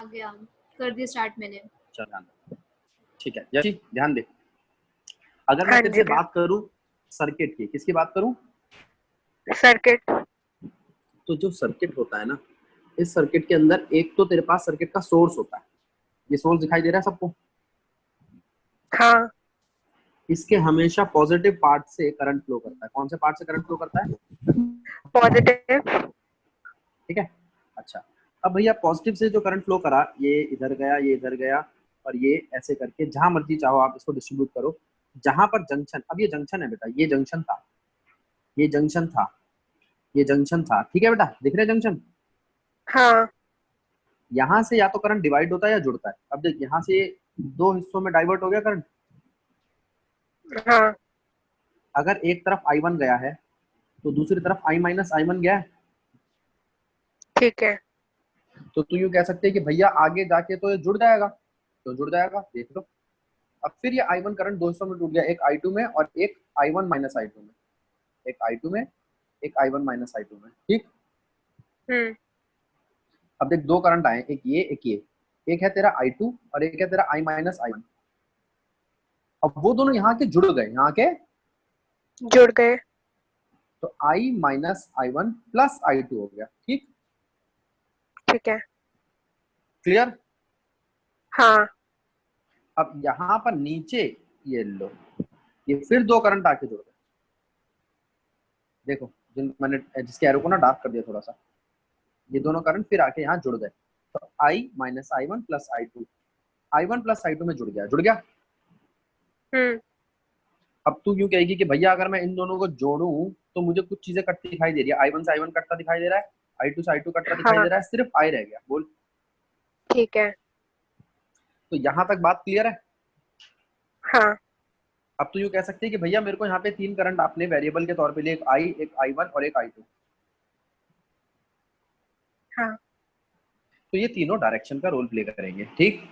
गया, कर दिया स्टार्ट मैंने। चल ध्यान दे। ठीक है यशी ध्यान दे। अगर मैं हाँ तेरे जी से बात करूं सर्किट की, किसकी बात करूं? सर्किट। तो जो सर्किट होता है ना, इस सर्किट के अंदर एक तो तेरे पास सर्किट का सोर्स होता है। ये सोर्स दिखाई दे रहा है सबको? हाँ इसके हमेशा पॉजिटिव पार्ट से करंट फ्लो करता है। कौन से पार्ट से करंट फ्लो करता है? पॉजिटिव। ठीक है अच्छा। अब भैया पॉजिटिव से जो करंट फ्लो करा, ये इधर गया, ये इधर गया, और ये ऐसे करके जहां मर्जी चाहो आप इसको डिस्ट्रीब्यूट करो। जहां पर जंक्शन, अब ये जंक्शन है बेटा, ये जंक्शन था, ये जंक्शन था, ये जंक्शन था, ठीक है बेटा, दिख रहे जंक्शन? हाँ यहाँ से या तो करंट डिवाइड होता है या जुड़ता है। अब देख यहाँ से दो हिस्सों में डाइवर्ट हो गया करंट। हाँ अगर एक तरफ I1 गया है तो दूसरी तरफ I माइनस I1 गया है। ठीक है। तो तू यूं कह सकते हैं कि भैया आगे जाके तो ये जुड़ जाएगा, तो जुड़ जाएगा, देख लो। अब फिर ये I1 करंट दो हिस्सों में टूट गया, एक I2 में और एक I1 माइनस I2 में, एक I2 में, एक I1 माइनस I2 में, ठीक। अब देख दो करंट आए, एक ये एक ये, एक है तेरा I2 और एक है तेरा I माइनस I1। अब वो दोनों यहाँ के जुड़ गए, यहाँ के जुड़ गए। तो I minus I1 plus I2 हो गया, ठीक। ठीक है। क्लियर? हाँ अब यहाँ पर नीचे ये लो, ये फिर दो करंट आके जुड़ गए। देखो जिन मैंने जिसके एरो को ना डार्क कर दिया थोड़ा सा, ये दोनों करंट फिर आके यहाँ जुड़ गए। तो I minus I1 plus I2, I1 plus I2 में जुड़ गया, जुड़ गया। अब तू क्यों कहेगी कि भैया अगर मैं इन दोनों को जोड़ूं तो मुझे कुछ चीजें कटती दिखाई दे रही है, I1 से I1 कटता दिखाई दे रहा है, I2 से I2 कटता दिखाई दे रहा है, सिर्फ I रह गया। बोल। ठीक है। तो यहाँ तक बात क्लियर है? हाँ अब तो यूं कह सकते हैं कि भैया मेरे को यहाँ पे तीन करंट आपने वेरिएबल के तौर पे लिए, एक I, एक I1 और एक I2। हाँ तो ये तीनों डायरेक्शन का रोल प्ले करेंगे, ठीक।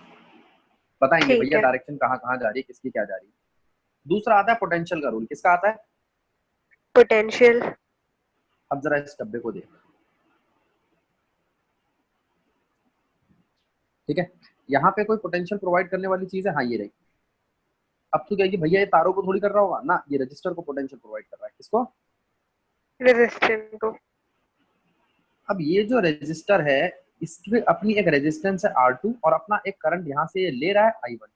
बताएंगे ठीक भैया है। डायरेक्शन कहाँ कहाँ जा रही है, किसकी क्या जा रही है। दूसरा आता है पोटेंशियल का रूल। किसका आता है? पोटेंशियल। अब जरा इस डब्बे को देख, ठीक है। यहाँ पे कोई पोटेंशियल प्रोवाइड करने वाली चीज है, हाँ ये रही। अब तू कहेगी भैया ये तारों को थोड़ी कर रहा होगा ना, ये रजिस्टर को पोटेंशियल प्रोवाइड कर रहा है। किसको? रेजिस्टेंस को। अब ये जो रजिस्टर है इसकी अपनी एक रेजिस्टेंस है R2 और अपना एक करंट यहाँ से ये ले रहा है I1।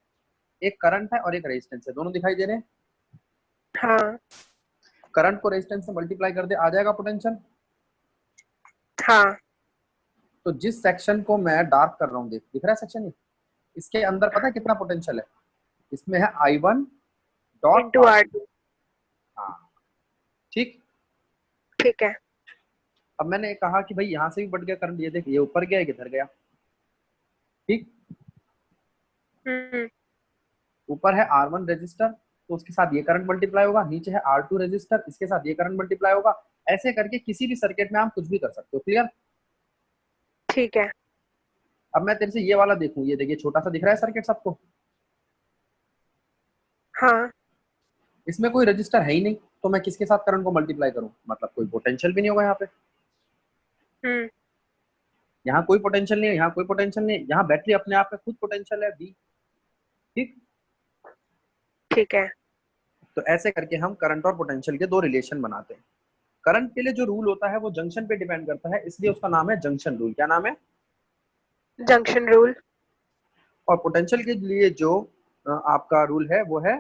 एक करंट है और एक रेजिस्टेंस है, दोनों दिखाई दे रहे हैं। हाँ करंट को रेजिस्टेंस से मल्टीप्लाई कर दे, आ जाएगा पोटेंशियल। हाँ तो जिस सेक्शन को मैं डार्क कर रहा हूँ, देख दिख रहा है सेक्शन ये, इसके अंदर पता है कितना पोटेंशियल है? इसमें है I1 डॉट इंटू R2। हाँ ठीक। ठीक है। अब मैंने कहा कि भाई यहाँ से भी बढ़ गया करंट, ये देख ये ऊपर गया किधर गया, ठीक। ऊपर है R1 रेजिस्टर तो उसके साथ ये करंट मल्टीप्लाई होगा, नीचे है R2 रेजिस्टर इसके साथ ये करंट मल्टीप्लाई होगा। ऐसे करके किसी भी सर्किट में आप कुछ भी कर सकते हो। क्लियर? ठीक है। अब मैं तेरे से ये वाला देखूं, ये देखिए छोटा सा दिख रहा है सर्किट सबको। हाँ इसमें कोई रजिस्टर है ही नहीं, तो मैं किसके साथ करंट को मल्टीप्लाई करूं? मतलब कोई पोटेंशियल भी नहीं होगा यहाँ पे। यहाँ कोई पोटेंशियल नहीं है, यहाँ कोई पोटेंशियल नहीं है, यहाँ बैटरी अपने आप में खुद पोटेंशियल है V, ठीक। ठीक है। तो ऐसे करके हम करंट और पोटेंशियल के दो रिलेशन बनाते हैं। करंट के लिए जो रूल होता है वो जंक्शन पे डिपेंड करता है, इसलिए उसका नाम है जंक्शन रूल। क्या नाम है? Junction rule. और पोटेंशियल के लिए जो आपका रूल है वो है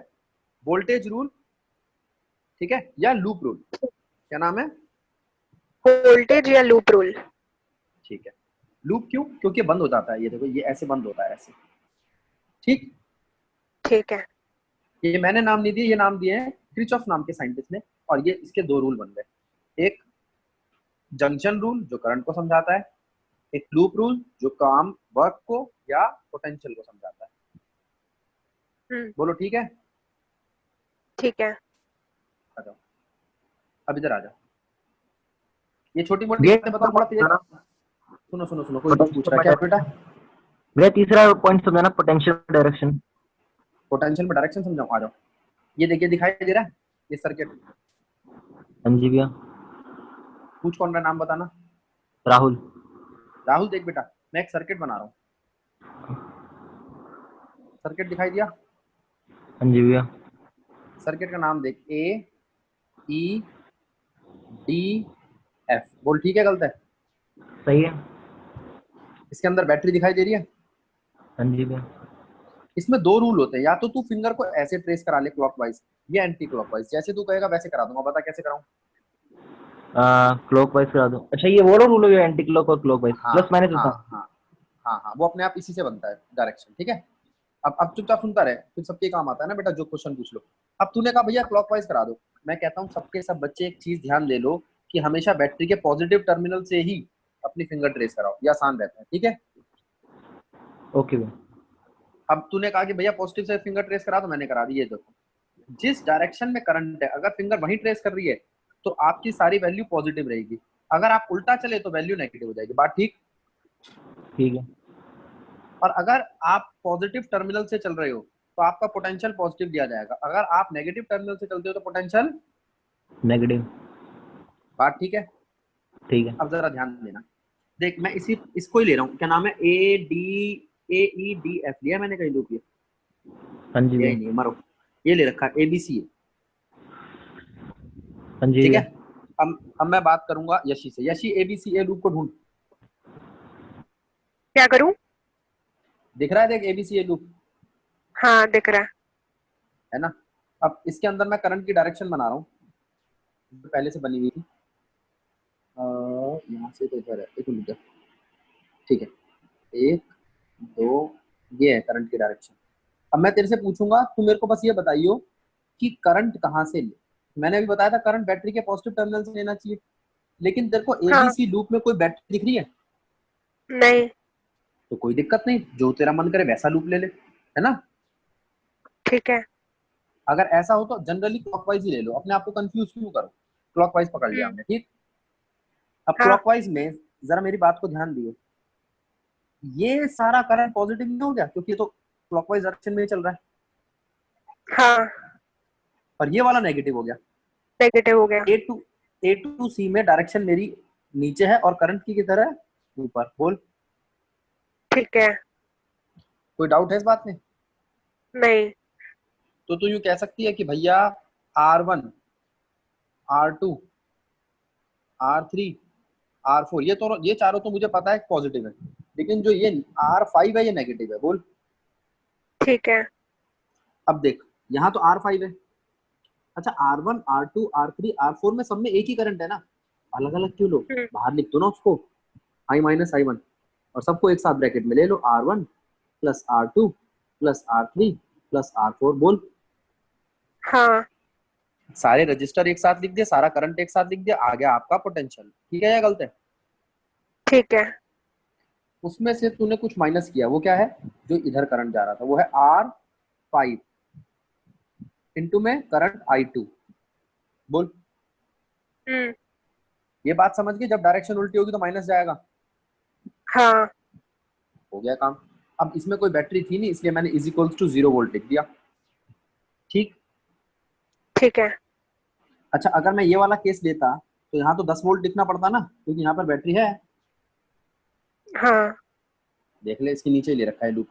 वोल्टेज रूल, ठीक है, या लूप रूल। क्या नाम है? वोल्टेज या लूप रूल। ठीक है। लूप क्यों? क्योंकि बंद हो जाता है, ये देखो ये ऐसे बंद होता है ऐसे, ठीक। ठीक है। ये मैंने नाम नहीं दिए, ये नाम दिए हैं क्रिचॉफ नाम के साइंटिस्ट ने, और ये इसके दो रूल बन गए। एक जंक्शन रूल जो करंट को समझाता है, एक लूप रूल जो काम वर्क को या पोटेंशियल को समझाता है। बोलो ठीक है? ठीक है। आ जाओ, अब इधर आ जाओ। ये छोटी मोटी बातें बताओ थोड़ा तेज। सुनो सुनो सुनो, कोई पूछ रहा है क्या बेटा? भैया तीसरा पॉइंट समझाना, पोटेंशियल डायरेक्शन। पोटेंशियल में डायरेक्शन समझाओ, आ जाओ। ये देखिए दिखाई दे रहा है ये सर्किट। हाँ जी भैया। पूछ कौन रहा, नाम बताना। राहुल। राहुल देख बेटा, मैं एक सर्किट बना रहा हूँ, सर्किट दिखाई दिया? हाँ जी भैया। सर्किट का नाम देख, ए ई डी एफ। बोल ठीक है गलत है? सही है। इसके अंदर बैटरी दिखाई दे रही है? हाँ जी भैया। इसमें दो रूल होते हैं, या तो तू फिंगर को ऐसे ट्रेस करा ले क्लॉकवाइज, या एंटी क्लॉकवाइज। जैसे तू कहेगा वैसे करा दूंगा, बता कैसे कराऊं? क्लॉक वाइज करा दो। अच्छा ये वो रूल है एंटी क्लॉक और क्लॉक वाइज, हाँ प्लस माइनस हाँ होता है। हाँ हाँ हाँ, वो अपने आप इसी से बनता है डायरेक्शन, ठीक है। अब चुपचाप सुनता रहे, फिर सबके काम आता है ना बेटा, जो क्वेश्चन पूछ लो। अब तूने कहा भैया क्लॉकवाइज करा दो, मैं कहता हूँ सबके सब बच्चे एक चीज ध्यान दे लो कि हमेशा बैटरी के पॉजिटिव टर्मिनल से ही अपनी फिंगर ट्रेस कराओ, ये आसान रहता है, ठीक है। ओके भैया। अब तूने कहा कि भैया पॉजिटिव से फिंगर ट्रेस करा, तो मैंने करा दी। ये देखो, जिस डायरेक्शन में करंट है, अगर फिंगर वहीं ट्रेस कर रही है तो आपकी सारी वैल्यू पॉजिटिव रहेगी। अगर आप उल्टा चले तो वैल्यू नेगेटिव हो जाएगी। बात ठीक? ठीक है। और अगर आप पॉजिटिव टर्मिनल से चल रहे हो तो आपका पोटेंशियल पॉजिटिव दिया जाएगा, अगर आप नेगेटिव टर्मिनल से चलते हो तो पोटेंशियल नेगेटिव। बात ठीक है? ठीक है। अब जरा ध्यान देना, देख मैं इसको ही ले रहा हूँ, क्या नाम है, AEDF लिया मैंने कहीं लूप? हाँ जी यही भैया। नहीं, मरो, ये ले रखा ABC है, हाँ जी ठीक है। भैया। अब मैं बात करूंगा यशी से। यशी ABC लूप को ढूंढ, क्या करूं? दिख रहा है? देख ABC लूप हाँ दिख रहा है। है ना। अब इसके अंदर मैं करंट की डायरेक्शन बना रहा हूँ, जो पहले से बनी हुई थी। यहाँ से तो इधर है, एक मिनट, ठीक है, 1 2, ये है करंट की डायरेक्शन। अब मैं तेरे से पूछूंगा, तू मेरे को बस ये बताइयो कि करंट कहाँ से ले। मैंने अभी बताया था करंट बैटरी के पॉजिटिव टर्मिनल से लेना चाहिए, लेकिन तेरे को हाँ। ABC लूप में कोई बैटरी दिख रही है? नहीं। तो कोई दिक्कत नहीं, जो तेरा मन करे वैसा लूप ले ले, है ना। ठीक है। अगर ऐसा हो तो जनरली क्लॉकवाइज ही ले लो, अपने आप को कंफ्यूज क्यों करो। क्लॉकवाइज पकड़ लिया हम्म। हमने, ठीक। अब हाँ। क्लॉकवाइज में जरा मेरी बात को ध्यान दियो, ये सारा करंट पॉजिटिव नहीं हो गया क्योंकि ये तो क्लॉकवाइज डायरेक्शन में ही चल रहा है, हाँ और ये वाला नेगेटिव हो गया। नेगेटिव हो गया। A to C में डायरेक्शन मेरी नीचे है और करंट की किधर है? ऊपर। बोल, ठीक है। कोई डाउट है इस बात में? नहीं। तो तू यूं कह सकती है कि भैया R1 R2 R3 R4, ये चारों तो मुझे पता है पॉजिटिव है, लेकिन जो ये R5 है ये नेगेटिव है। बोल। ठीक है। अब देख, यहाँ तो R5 है, अच्छा R1 R2 R3 R4 में सब में एक ही करंट है ना, अलग अलग क्यों लो? हम्म। बाहर लिख दो ना उसको, I-I1, और सबको एक साथ ब्रैकेट में ले लो, R1 plus R2 plus R3 plus R4। बोल, हाँ। सारे रजिस्टर एक साथ लिख दिए, सारा करंट एक साथ लिख दिया, आ गया आपका पोटेंशियल। ठीक है या गलत है? ठीक है। उसमें से तूने कुछ माइनस किया, वो क्या है? जो इधर करंट जा रहा था वो है R5 इंटू में करंट I2। बोल, हम्म। ये बात समझ गए? जब डायरेक्शन उल्टी होगी तो माइनस जाएगा। हाँ। हो गया काम। अब इसमें कोई बैटरी थी नहीं, इसलिए मैंने इज इक्वल्स टू 0 वोल्ट लिख दिया, ठीक। ठीक है। अच्छा, अगर मैं ये वाला केस लेता तो यहाँ तो 10 वोल्ट लिखना पड़ता ना, क्योंकि यहाँ पर बैटरी है। हाँ। देख ले, इसके नीचे ही ले रखा है लूप,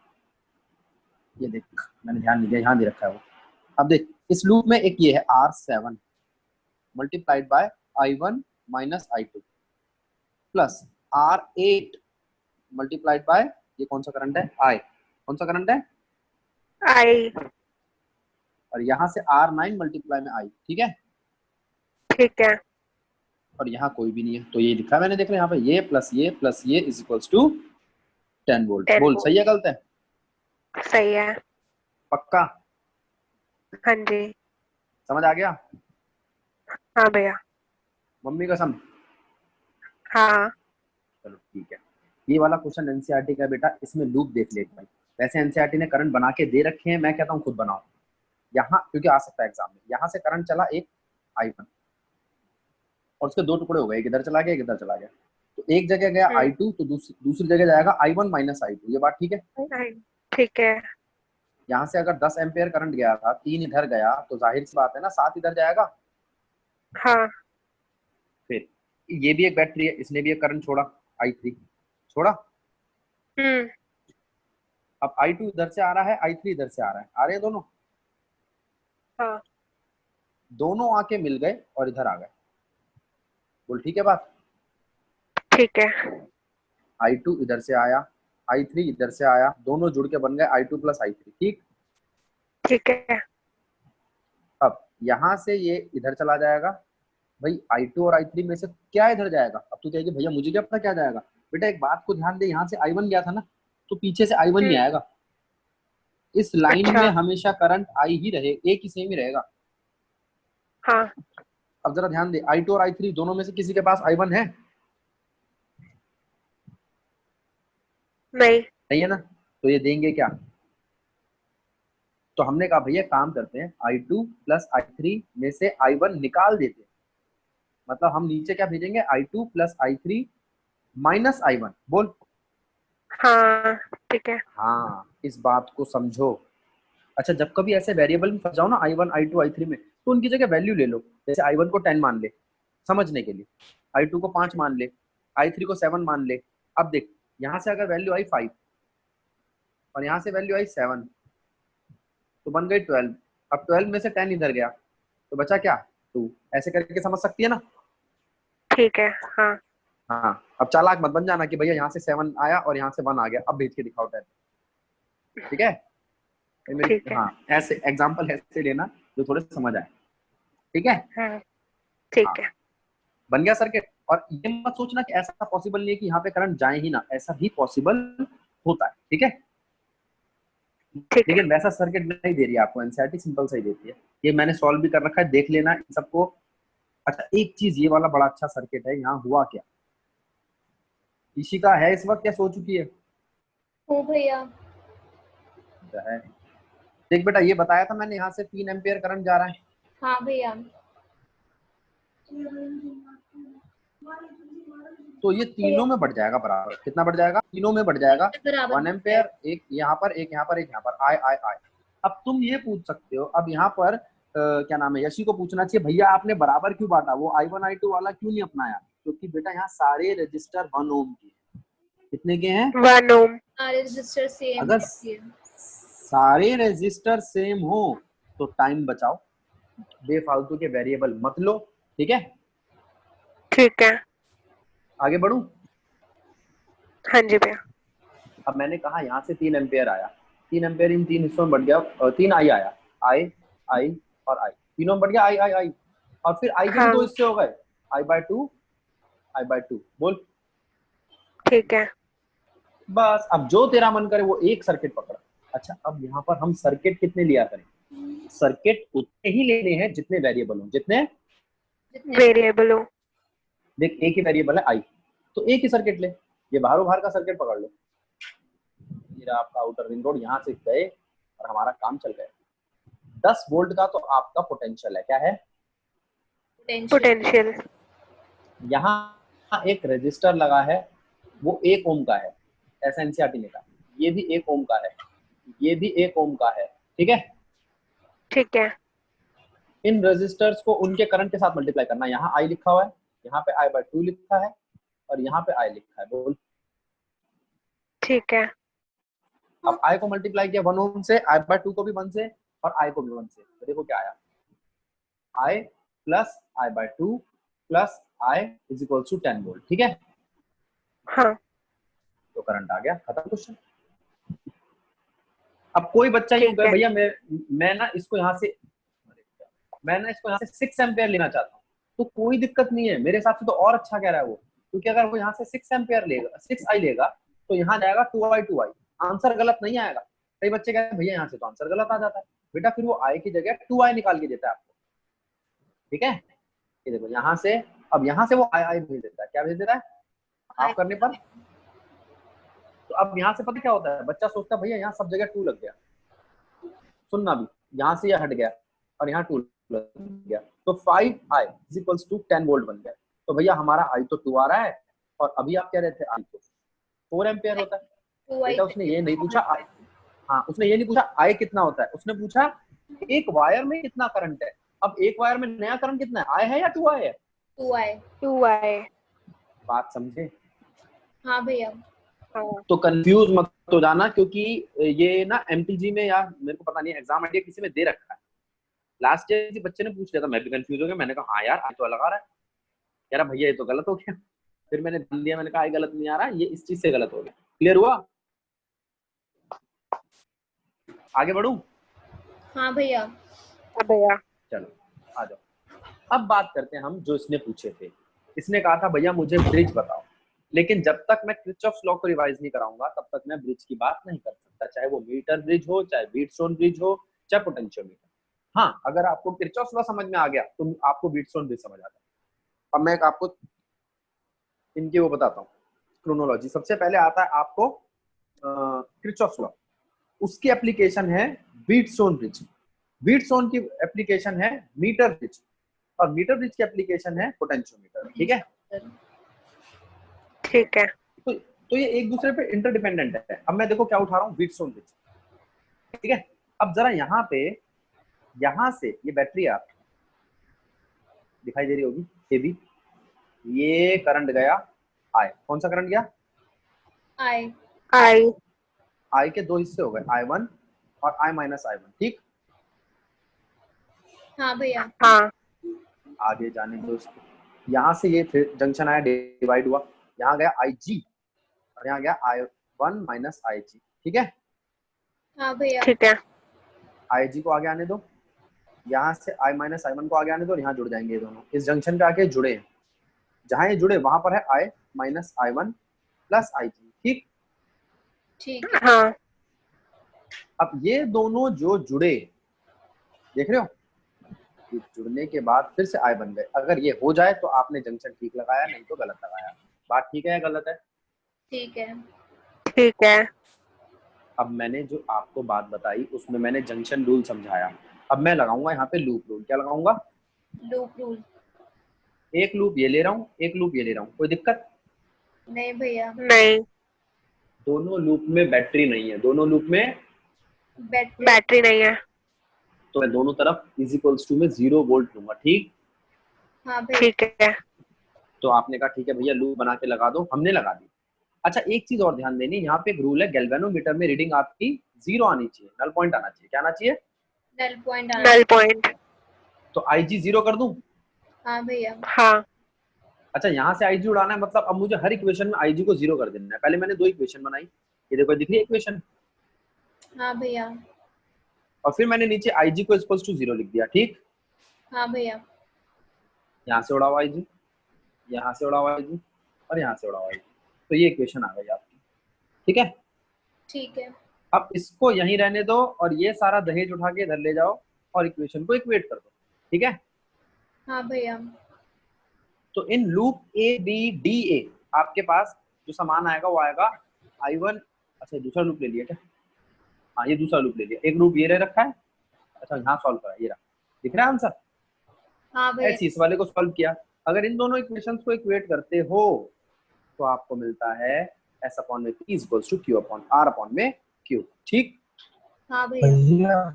ये देख, मैंने ध्यान नहीं दिया, यहाँ दे रखा है वो। अब देख, इस लूप में एक ये है R7 multiplied by I1 minus I2 plus R8 multiplied by, ये कौन सा करंट है? I। कौन सा करंट है? आई। और यहाँ से R9 मल्टीप्लाई में I, ठीक है। ठीक है। और यहाँ कोई भी नहीं है, तो ये लिखा मैंने, देख रहे यहाँ पे, ये प्लस ये इज इक्वल्स टू 10 वोल्ट। 10 बोल, सही है वोल्ट। गलत है? सही है। पक्का? हाँ जी। समझ आ गया? हाँ भैया। मम्मी कसम। हाँ। चलो ठीक है, ये वाला क्वेश्चन एनसीईआरटी का है बेटा, इसमें लूप देख ले एक भाई। वैसे एनसीईआरटी ने करंट बना के दे रखे हैं, मैं कहता हूँ खुद बनाओ यहाँ, क्योंकि आ सकता है एग्जाम में। यहाँ से करंट चला एक I1, और उसके दो टुकड़े हो गए, एक इधर चला गया एक इधर चला गया, तो एक जगह गया I2, तो दूसरी जगह जाएगा I1 माइनस I2। ये बात ठीक है? ठीक है। यहाँ से अगर 10 एम्पेयर करंट गया था, 3 इधर गया, तो जाहिर सी बात है ना 7 इधर जाएगा। हाँ। फिर ये भी एक बैटरी है, इसने भी एक करंट छोड़ा, I3 छोड़ा, हम्म। अब I2 इधर से आ रहा है, I3 इधर से आ रहा है, आ रहे हैं दोनों? हाँ दोनों आके मिल गए और इधर आ गए। बोल ठीक है बात? ठीक है। I2 इधर से आया, I3 इधर से आया, दोनों जुड़ के बन गए I2 प्लस I3। ठीक, ठीक है। अब यहाँ से ये इधर चला जाएगा। भाई I2 और I3 में से क्या इधर जाएगा? अब तू कहेगी भैया मुझे क्या पता क्या जाएगा। बेटा एक बात को ध्यान दे, यहाँ से I1 गया था ना, तो पीछे से I1 ही आएगा। इस लाइन अच्छा। में हमेशा करंट I ही रहे, एक ही सेम ही रहेगा। हाँ अब जरा ध्यान दे, I2 और I3 दोनों में से किसी के पास I1 है? नहीं है ना, तो ये देंगे क्या? तो हमने कहा भैया काम करते हैं, I2 प्लस I3 में से I1 निकाल देते हैं। मतलब हम नीचे क्या भेजेंगे? I2 plus I3 minus I1। बोल। हाँ ठीक है। हाँ, इस बात को समझो। अच्छा, जब कभी ऐसे वेरिएबल में फंस जाओ ना, I1 I2 I3 में, तो उनकी जगह वैल्यू ले लो। जैसे I1 को 10 मान ले समझने के लिए, I2 को 5 मान ले, I3 को 7 मान ले। अब देख, यहाँ से अगर वैल्यू आई 5 और यहाँ से वैल्यू आई 7, तो बन गई 12। अब 12 में से 10 इधर गया, तो बचा क्या? 2। ऐसे करके समझ सकती है ना? ठीक है। हाँ हाँ, अब चालाक मत बन जाना कि भैया यहाँ से 7 आया और यहाँ से 1 आ गया, अब भेज के दिखाओ 10। ठीक है? ठीक है। हाँ, ऐसे एग्जाम्पल ऐसे लेना जो थोड़े समझ आए। ठीक है? हाँ ठीक हाँ, है। बन गया सर्किट। और ये मत सोचना कि ऐसा पॉसिबल नहीं है कि यहाँ पे करंट जाए ही ना, ऐसा भी पॉसिबल होता है। ठीक है? ठीक है। लेकिन वैसा सर्किट नहीं दे रही है आपको, एनसीईआरटी सिंपल सा ही देती है। ये मैंने सॉल्व भी कर रखा है, देख लेना इन सबको। अच्छा, एक चीज, ये वाला बड़ा अच्छा सर्किट है। यहाँ हुआ क्या? ईशिका है इस वक्त, क्या सो चुकी है? हो भैया। है। देख बेटा, ये बताया था मैंने, यहाँ से 3 एम्पियर करंट जा रहा है। हाँ भैया। तो ये तीनों में बढ़ जाएगा बराबर। कितना बढ़ जाएगा? तीनों में बढ़ जाएगा। बराबर 1 एम्पियर, एक यहाँ पर, एक यहाँ पर, एक यहाँ पर, आए आए आए। अब तुम ये पूछ सकते हो, अब यहाँ पर क्या नाम है, यशी को पूछना चाहिए भैया आपने बराबर क्यों बांटा, वो I1 I2 वाला क्यों नहीं अपनाया? क्योंकि बेटा यहाँ सारे रजिस्टर 1 ओम के हैं। कितने के हैं? 1 ओम। सारे रजिस्टर सेम अगर सारे रजिस्टर सेम हो तो टाइम बचाओ, बेफालतू के वेरिएबल मत लो। ठीक है? ठीक है। आगे बढ़ू? हाँ जी भैया। अब मैंने कहा यहाँ से 3 एम्पियर आया, 3 एम्पियर इन 3 हिस्सों में बढ़ गया, 3 आई आया, आई आई और आई, तीनों में बढ़ गया आई आई आई। और फिर आई के भी हाँ 2 हिस्से हो गए, I/2 I/2। बोल। ठीक है। बस, अब जो तेरा मन करे वो एक सर्किट पकड़। अच्छा, अब यहाँ पर हम सर्किट कितने लिया करें? सर्किट उतने ही लेने हैं जितने वेरिएबल हो। जितने वेरिएबल हो। देख, एक ही वेरिएबल है आई, तो एक ही सर्किट ले। ये बाहरों बाहर का सर्किट पकड़ लो। ये आपका आउटर रिंग रोड, यहाँ से गए और हमारा काम चल गया। 10 वोल्ट का तो आपका पोटेंशियल है। क्या है? पोटेंशियल। यहाँ एक रजिस्टर लगा है, वो 1 ओम का है, ऐसा एनसीईआरटी ने कहा। ये भी 1 ओम का है, ये भी 1 ओम का है। ठीक है? ठीक है। इन रजिस्टर्स को उनके करंट के साथ मल्टीप्लाई करना। यहाँ आई लिखा हुआ है, यहाँ पे I/2 लिखा है और यहाँ पे आई लिखा है। बोल। ठीक है। अब आई को मल्टीप्लाई किया 1 ओम से, I/2 को भी 1 से और आई को भी 1 से, तो देखो क्या आया, I plus I/2 plus I is equal to 10 volt. ठीक है? हाँ तो करंट आ गया, खत्म क्वेश्चन। अब कोई बच्चा ये ठीक कहे है। भैया मैं ना इसको यहाँ से 6 एम्पियर लेना चाहता हूँ, तो कोई दिक्कत नहीं है, मेरे हिसाब से तो और अच्छा कह रहा है वो। क्योंकि अगर वो यहाँ से 6 एम्पियर लेगा, 6 आई लेगा, तो यहाँ जाएगा 2I आंसर गलत नहीं आएगा। कई बच्चे कहते हैं भैया यहाँ से तो आंसर गलत आ जाता है। बेटा फिर वो आई की जगह 2I निकाल के देता है आपको। ठीक है? ये देखो, यहाँ से, अब यहाँ से वो आई भेज देता है। क्या भेज देता है? ऑफ करने पर। तो अब यहाँ से पता क्या होता है, बच्चा सोचता है भैया यहाँ सब जगह 2 लग गया। सुनना भी, यहाँ से यह हट गया और यहाँ 2 लग गया, तो 5I is equals to 10 volt बन गया। तो भैया हमारा आई तो 2 आ रहा है, और अभी आप कह रहे थे आई तो 4 एम्पियर होता है। बेटा उसने ये नहीं पूछा, हाँ उसने ये नहीं पूछा आई कितना होता है, उसने पूछा एक वायर में कितना करंट है। अब एक वायर में नया करंट कितना है, आई है या 2I है? 2I। 2I। बात समझे? हाँ भैया। हाँ तो कंफ्यूज मत हो जाना, क्योंकि ये ना एमटीजी में या मेरे को पता नहीं एग्जाम आइडिया किसी में दे रखा है। लास्ट ईयर किसी बच्चे ने पूछ लिया था, मैं भी कंफ्यूज हो गया। मैंने कहा हाँ यार ये तो अलग आ रहा है। कह रहा भैया ये तो गलत हो गया। फिर मैंने ध्यान दिया, मैंने कहा ये गलत नहीं आ रहा, ये इस चीज से गलत हो गया। क्लियर हुआ? आगे बढ़ूं? हाँ भैया। हाँ भैया। चलो आ जाओ। अब बात करते हैं हम जो इसने पूछे थे। इसने कहा था भैया मुझे ब्रिज बताओ, लेकिन जब तक मैं किरचॉफ लॉ को रिवाइज नहीं कराऊंगा तब तक मैं ब्रिज की बात नहीं कर सकता, चाहे वो मीटर ब्रिज हो, चाहे व्हीटस्टोन ब्रिज हो, चाहे पोटेंशियोमीटर। हाँ, अगर आपको किरचॉफ लॉ समझ में आ गया तो आपको व्हीटस्टोन ब्रिज समझ आ जाए। अब मैं आपको इनकी वो बताता हूँ क्रोनोलॉजी। सबसे पहले आता है आपको किरचॉफ लॉ, उसकी एप्लीकेशन है व्हीटस्टोन ब्रिज, व्हीटस्टोन की एप्लीकेशन है मीटर ब्रिज, और मीटर ब्रिज की एप्लीकेशन है पोटेंशियोमीटर। ठीक है? ठीक है। तो ये एक दूसरे पे इंटरडिपेंडेंट है। अब मैं देखो क्या उठा रहा हूँ, व्हीटस्टोन ब्रिज। ठीक है? अब जरा यहाँ पे, यहाँ से ये बैटरी आप दिखाई दे रही होगी, ये भी, ये करंट गया आई। कौन सा करंट गया? आई। आई। आई के दो हिस्से हो गए, I1 और I माइनस I1। ठीक? हाँ भैया। हाँ। आगे जाने दो इसको। यहाँ से ये जंक्शन आया, डिवाइड हुआ, यहाँ गया IG और यहाँ गया I1 माइनस IG। ठीक है? हाँ भैया। ठीक है। IG को आगे आने दो, यहाँ से I माइनस I1 को आगे आने दो, और यहाँ जुड़ जाएंगे ये दोनों। इस जंक्शन पे आके जुड़े हैं, जहां ये जुड़े वहां पर है I minus I1 plus IG। ठीक? ठीक है। हाँ। अब ये दोनों जो जुड़े, देख रहे हो, ये जुड़ने के बाद फिर से I बन गए। अगर ये हो जाए तो आपने जंक्शन ठीक लगाया, नहीं तो गलत लगाया। बात ठीक है या गलत है? ठीक है। ठीक है। अब मैंने जो आपको बात बताई उसमें मैंने जंक्शन रूल समझाया। अब मैं लगाऊंगा यहाँ पे लूप रूल। क्या लगाऊंगा? Loop rule. एक लूप ये ले रहा हूँ, एक लूप ये ले रहा हूँ, कोई दिक्कत? नहीं भैया। नहीं। दोनों लूप में बैटरी नहीं है, दोनों लूप में बैटरी नहीं है। तो मैं दोनों तरफ इज इक्वल्स टू में 0 वोल्ट लूंगा। ठीक? हाँ भैया। ठीक है। तो आपने कहा ठीक है भैया लूप बना के लगा दो, हमने लगा दी। अच्छा, एक चीज और ध्यान देनी, यहाँ पे एक रूल है, गैल्वेनोमीटर में रीडिंग आपकी 0 आनी चाहिए, नल पॉइंट आना चाहिए। क्या आना चाहिए? नल पॉइंट आना। Null point. तो IG 0 कर दूं? हाँ भैया। हाँ। अच्छा, यहाँ से IG उड़ाना है, मतलब अब मुझे हर इक्वेशन में IG को 0 कर देना है। पहले मैंने 2 इक्वेशन बनाई, ये देखो दिख रही है इक्वेशन, हाँ भैया। और फिर मैंने नीचे IG को इक्वल्स टू 0 लिख दिया। ठीक? हाँ भैया। यहाँ से उड़ा हुआ IG, यहाँ से उड़ा हुआ IG, और यहाँ से उड़ा हुआ IG। तो ये इक्वेशन आ गई आपकी। ठीक है? ठीक है। अब इसको यहीं रहने दो, और ये सारा दहेज उठा के इधर ले जाओ और इक्वेशन को इक्वेट कर दो। ठीक है? हाँ भैया। तो इन लूप ABDA आपके पास जो सामान आएगा वो आएगा I1। अच्छा, दूसरा लूप ले लिया क्या? हाँ, ये दूसरा लूप ले लिया। एक लूप ये रह रखा है। अच्छा, यहाँ सॉल्व करा, ये रहा, दिख रहा है आंसर? हाँ भैया। ऐसे इस वाले को सॉल्व किया। अगर इन दोनों इक्वेशंस को इक्वेट करते हो तो आपको मिलता है S अपॉन में P is equals to Q upon R upon में Q। ठीक? हाँ भैया। भैया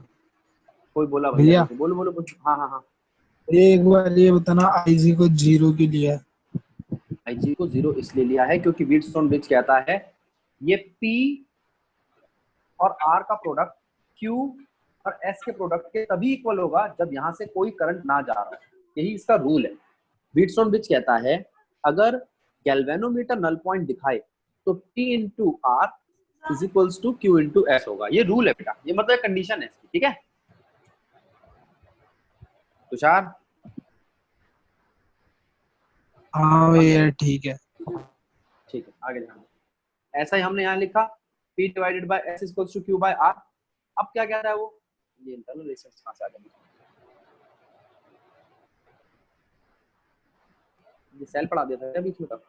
कोई बोला भैया बोलो बोलो बोलो। हाँ हाँ हाँ। एक बार ये बताना IG को 0 के लिए। IG को 0 इसलिए लिया है क्योंकि व्हीटस्टोन ब्रिज कहता है ये P और R का प्रोडक्ट Q और S के प्रोडक्ट के तभी इक्वल होगा जब यहाँ से कोई करंट ना जा रहा हो। यही इसका रूल है। व्हीटस्टोन ब्रिज कहता है अगर गैल्वेनोमीटर नल पॉइंट दिखाए तो P into R is equals to Q into S होगा। ये रूल है बेटा, ये मतलब कंडीशन है इसकी। ठीक है तुषार? हाँ भैया ठीक है। ठीक है, आगे ध्यान दो। ऐसा ही हमने यहाँ लिखा P divided by S equals to Q by R। अब क्या कह रहा है वो, ये इंटरनल रेजिस्टेंस कहाँ से आ गया? ये सेल पढ़ा देता है बीच में तब।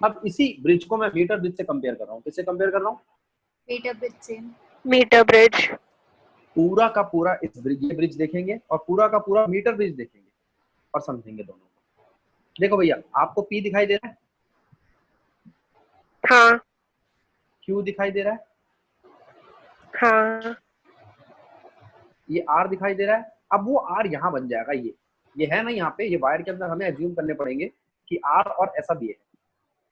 अब इसी ब्रिज को मैं मीटर ब्रिज से कंपेयर कर रहा हूँ। किससे कंपेयर कर रहा हूँ? मीटर ब्रिज से। Metre bridge. पूरा का पूरा इस ब्रिज, ये ब्रिज देखेंगे और पूरा का पूरा मीटर ब्रिज देखेंगे और समझेंगे दोनों को। देखो भैया, आपको P दिखाई दे रहा है, हाँ। Q दिखाई दे रहा है, हाँ। ये R दिखाई दे रहा है। अब वो R यहाँ बन जाएगा, ये है ना यहाँ पे, ये वायर के अंदर हमें एज्यूम करने पड़ेंगे कि आर और ऐसा भी है,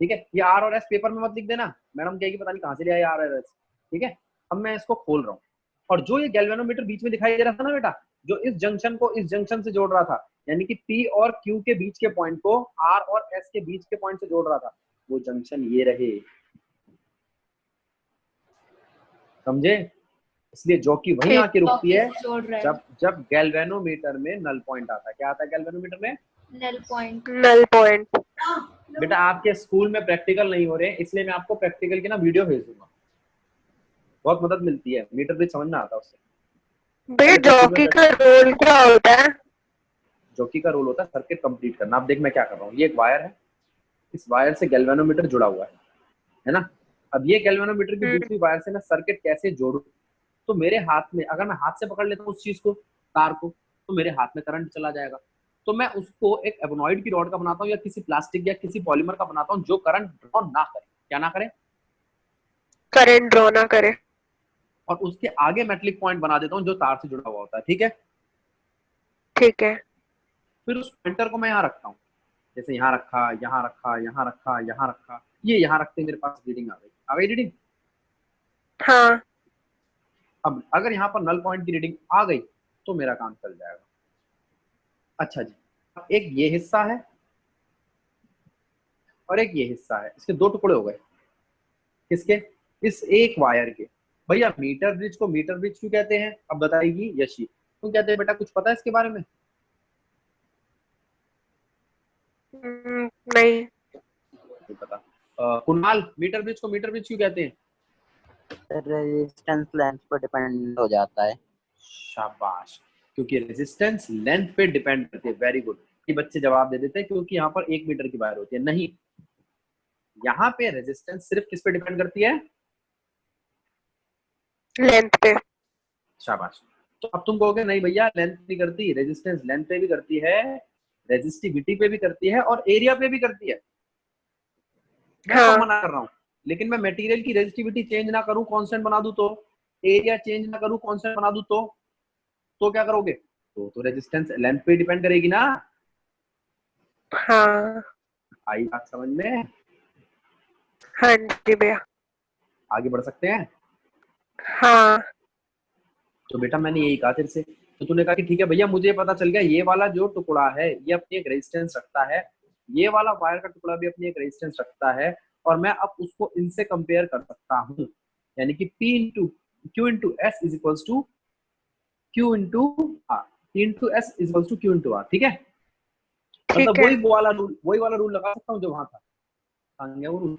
ठीक है। ये आर और एस पेपर में मत लिख देना, मैडम कहेगी पता नहीं कहाँ से ले आए आर और एस, ठीक है। अब मैं इसको खोल रहा हूँ, और जो ये गैल्वेनोमीटर बीच में दिखाई दे रहा था ना बेटा, जो इस जंक्शन को इस जंक्शन से जोड़ रहा था, यानी कि पी और क्यू के बीच के पॉइंट को आर और एस के बीच के पॉइंट से जोड़ रहा था, वो जंक्शन ये रहे, समझे। इसलिए जो कि वहीं आके रुकती है जोड़ रहा है, जब जब गैल्वेनोमीटर में नल पॉइंट आता है। क्या आता है गैल्वेनोमीटर में? Null point. Null point. बेटा आपके स्कूल में प्रैक्टिकल नहीं हो रहे, इसलिए मैं आपको प्रैक्टिकल की ना वीडियो भेज दूंगा, बहुत मदद मिलती है, मीटर ब्रिज समझ में आता है उससे। बे जॉकी का रोल क्या होता है? जॉकी का रोल होता है सर्किट कंप्लीट करना। अब देख मैं क्या कर रहा हूँ, ये एक वायर है, इस वायर से गैल्वेनोमीटर जुड़ा हुआ है ना। अब ये गैल्वेनोमीटर की दूसरी वायर से मैं सर्किट कैसे जोड़ूं, तो मेरे हाथ में, अगर मैं हाथ से पकड़ लेता हूँ उस चीज को, तार को, तो मेरे हाथ में करंट चला जाएगा। तो मैं उसको एक एबोनॉइड की रॉड का बनाता हूँ या किसी प्लास्टिक या किसी पॉलीमर का बनाता हूँ जो करंट ड्रॉ ना करे। क्या ना करे? करंट ड्रॉ ना करे। और उसके आगे मेटलिक पॉइंट बना देता हूँ जो तार से जुड़ा हुआ होता है, ठीक है। ठीक है। फिर उस पॉइंटर को मैं यहाँ रखता हूँ, जैसे यहाँ रखा, यहाँ रखा, यहाँ रखा, यहाँ रखा, ये यहाँ रखते मेरे पास रीडिंग आ गई रीडिंग। हाँ। अब अगर यहाँ पर नल पॉइंट की रीडिंग आ गई तो मेरा काम चल जाएगा। अच्छा जी, अब एक ये हिस्सा है और एक ये हिस्सा है, इसके दो टुकड़े हो गए। किसके? इस एक वायर के। भैया मीटर ब्रिज को मीटर ब्रिज क्यों कहते हैं? अब बताएगी यशी। क्यों कहते हैं बेटा, कुछ पता है इसके बारे में? नहीं पता। कुणाल, मीटर ब्रिज को मीटर ब्रिज क्यों कहते हैं? रेजिस्टेंस लेंथ पर डिपेंड हो जाता है। शाबाश, क्योंकि रेजिस्टेंस लेंथ पे डिपेंड करती है। Very good. ये बच्चे जवाब दे देते हैं क्योंकि यहाँ पर 1 मीटर की वायर होती है। नहीं, यहाँ पे रेजिस्टेंस सिर्फ किस पे डिपेंड करती है? लेंथ पे। शाबाश। तो अब तुम कहोगे नहीं भैया लेंथ नहीं करती, रेजिस्टेंस लेंथ पे भी करती है, रेजिस्टिविटी पे भी करती है और एरिया पे भी करती है। मैं हाँ। तो मना कर रहा हूँ, लेकिन मैं मटेरियल की रेजिस्टिविटी चेंज ना करूं, कांस्टेंट बना दूं तो, एरिया चेंज ना करूं, कांस्टेंट बना दूं तो क्या करोगे? तो रेजिस्टेंस लेंथ पे डिपेंड करेगी ना। हाँ। आई बात समझ में? हाँ जी भैया। आगे बढ़ सकते हैं? हाँ। तो बेटा मैंने यही कहा तेरे से, तो तूने कहा कि ठीक है भैया मुझे पता चल गया ये वाला जो टुकड़ा है ये अपनी एक रेजिस्टेंस रखता है, ये वाला वायर का टुकड़ा भी अपनी एक रेजिस्टेंस रखता है, और मैं अब उसको इनसे कंपेयर कर सकता हूँ, यानी कि P into Q into S is equals to Q into R, P into S is equals to Q into R. ठीक है, मतलब ठीक है। वही वाला रूल लगा सकता हूँ जो वहां था। कहाँ गया वो रूल?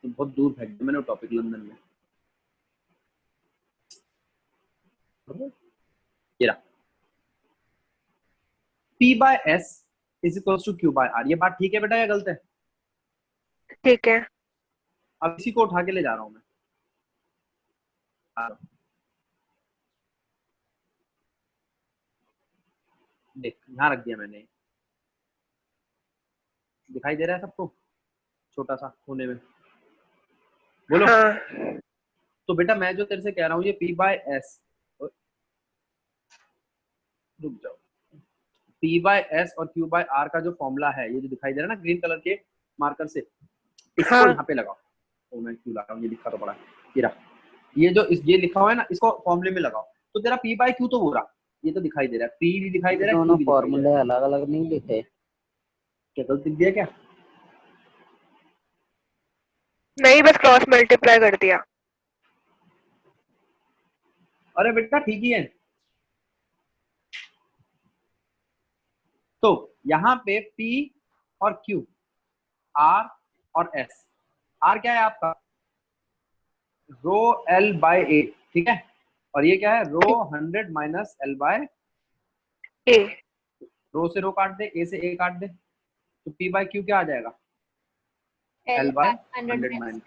बहुत दूर फेंक दिया मैंने वो टॉपिक लंदन में। ये रहा P by S is equals to Q by R. ये बात ठीक है बेटा या गलत है? ठीक है। अब इसी को उठा के ले जा रहा हूं मैं। देख यहाँ रख दिया मैंने, दिखाई दे रहा है सबको छोटा सा कोने में? बोलो। हाँ। तो बेटा मैं जो तेरे से कह रहा हूँ ये P बाय एस, रुक जाओ, P बाय एस और Q बाय आर का जो फॉर्मूला है, ये जो दिखाई दे रहा है ना ग्रीन कलर के मार्कर से, इसको हाँ। यहाँ पे लगाओ। तो मैं क्यों लगा रहा हूँ, ये लिखा तो पड़ा है, ये जो ये लिखा हुआ है ना, इसको फॉर्मूले में लगाओ तो तेरा P बाय Q तो हो रहा, ये तो दिखाई दे रहा है, P भी दिखाई दे रहा है, दोनों Q भी दिखाई दे फॉर्मूले रहा है। अलग अलग नहीं लिखे? क्या गलत दिख दिया क्या? नहीं, बस क्रॉस मल्टीप्लाई कर दिया। अरे बेटा ठीक ही है। तो यहाँ पे P और Q, R और S, R क्या है आपका? रो L बाय A, ठीक है, और ये क्या है? रो 100 माइनस L बाय ए। रो से रो काट दे, A से A काट दे, तो P बाय Q क्या आ जाएगा? L by 100 minus.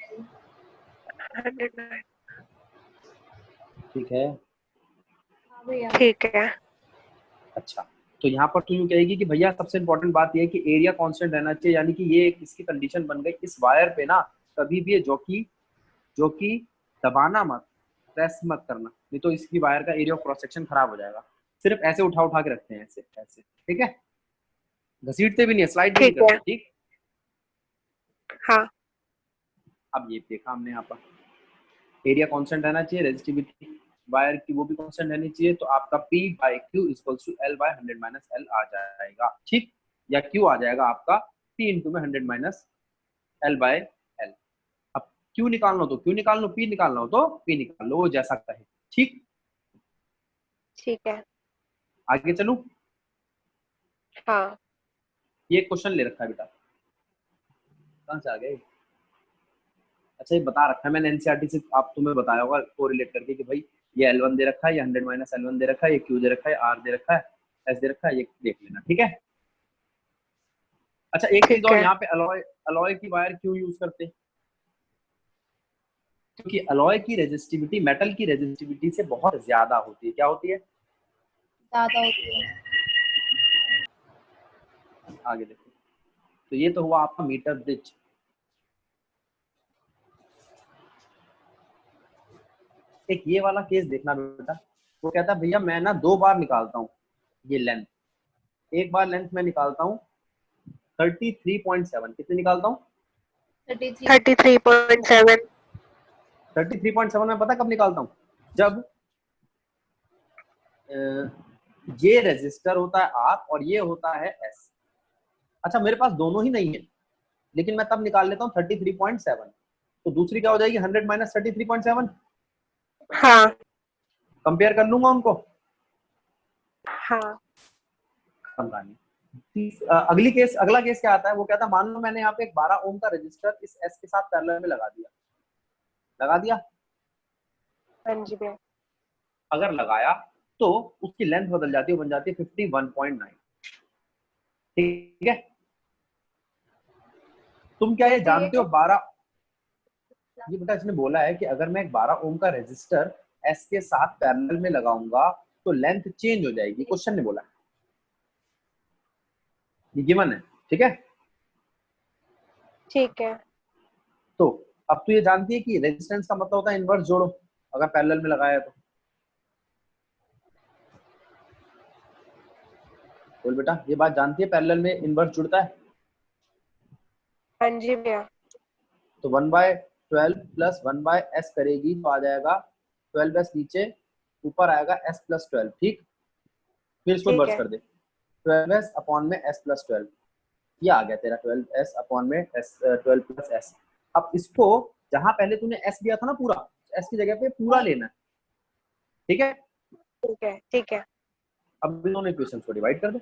109। ठीक है, हाँ भैया। ठीक है। अच्छा तो यहाँ पर तू यूँ कहेगी कि भैया सबसे इंपॉर्टेंट बात ये है कि एरिया कांस्टेंट रहना चाहिए, यानी कि ये इसकी कंडीशन बन गई इस वायर पे ना कभी भी जो कि दबाना मत, प्रेस मत करना, नहीं तो इसकी वायर का एरिया ऑफ क्रॉस सेक्शन खराब हो जाएगा। सिर्फ ऐसे उठा के रखते हैं, ऐसे ऐसे, ठीक है। घसीटते भी नहीं है, स्लाइड भी नहीं ठीक है। करते। ठीक, हाँ अब ये देखा हमने यहाँ पर एरिया कांस्टेंट रहना चाहिए, रेजिस्टिविटी वायर की वो भी कांस्टेंट रहनी चाहिए, तो आपका P by Q equals to L by 100 minus L आ जाएगा। ठीक, या Q आ जाएगा आपका P इंटू में 100 माइनस L बाय L। अब Q निकालना हो तो Q निकाल लो, P निकालना हो तो P निकाल लो, वो जैसा कहे। ठीक, ठीक है। आगे चलूं। हाँ ये क्वेश्चन ले रखा है बेटा, कहाँ से आ गए? अच्छा, ये बता रखा है मैंने एनसीईआरटी से, आप तुम्हें बताया होगा कोरिलेट करके कि भाई ये L1 दे रखा है, ये 100 माइनस L1 दे रखा है, ये Q दे रखा है, R दे रखा है, S दे रखा है, ये देख लेना। ठीक है। अच्छा, एक चीज ठीक और, है। यहाँ पे अलॉय अलॉय की वायर क्यों यूज करते हैं? क्योंकि अलॉय की रेजिस्टिविटी मेटल की रेजिस्टिविटी से बहुत ज्यादा होती है। क्या होती है? ज्यादा होती है। आगे देखो, तो ये तो हुआ आपका मीटर ब्रिज। एक ये वाला केस देखना बेटा, वो कहता है भैया मैं ना 2 बार निकालता हूँ ये लेंथ, एक बार लेंथ में निकालता हूँ 33.7, कितने निकालता हूँ? 33.7। 33.7 में पता कब निकालता हूँ? जब ये रेजिस्टर होता है R और ये होता है S। अच्छा, मेरे पास दोनों ही नहीं है, लेकिन मैं तब निकाल लेता हूँ 33.7, तो दूसरी क्या हो जाएगी? 100 माइनस 33.7। हाँ कंपेयर कर लूंगा उनको। हाँ अगला केस क्या आता है? वो कहता है मान लो मैंने यहाँ पे एक 12 ओम का रेजिस्टर इस S के साथ पैरेलल में लगा दिया। हाँ जी भैया। अगर लगाया तो उसकी लेंथ बदल जाती है, बन जाती है 51.9। ठीक है, तुम क्या ये जानते हो 12? ये बेटा इसने बोला है कि अगर मैं एक 12 ओम का रेजिस्टर S के साथ पैरेलल में लगाऊंगा तो लेंथ चेंज हो जाएगी। क्वेश्चन ने बोला है, ये गिवन है। ठीक है, ठीक है। तो अब तो ये जानती है कि रेजिस्टेंस का मतलब होता है इनवर्स जोड़ो, अगर पैरेलल में लगाया तो। बोल बेटा, ये बात जानती है पैरेलल में इनवर्स जुड़ता है? हाँ जी भैया। तो 1/12 प्लस 1/s करेगी तो आ जाएगा 12s नीचे, ऊपर आएगा s प्लस 12। ठीक, फिर इसको ठीक इन्वर्स है। कर दे, 12s अपॉन में s प्लस 12, ये आ गया तेरा 12s अपॉन में s 12 प्लस s। अब इसको जहां पहले तूने s दिया था ना पूरा, s की जगह पे पूरा लेना है। ठीक है, ठीक है। ठीक है। अब इन दोनों इक्वेशंस को डिवाइड कर दे।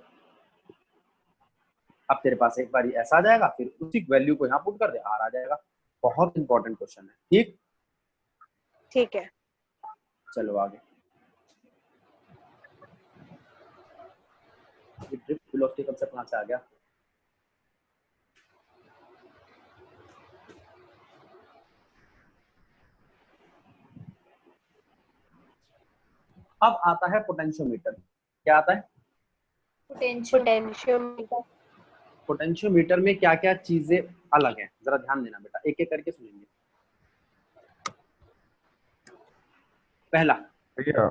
अब तेरे पास एक बार s आ जाएगा, फिर उसी वैल्यू को यहाँ पुट कर दे, r आ जाएगा। बहुत इंपॉर्टेंट क्वेश्चन है। ठीक, ठीक है। चलो आगे। ये ड्रिफ्ट वेलोसिटी कांसेप्ट कहां से आ गया? अब आता है पोटेंशियोमीटर। क्या आता है? पोटेंशियोमीटर। पोटेंशियोमीटर में क्या क्या चीजें अलग हैं, जरा ध्यान देना बेटा, एक एक करके सुनेंगे। पहला, भैया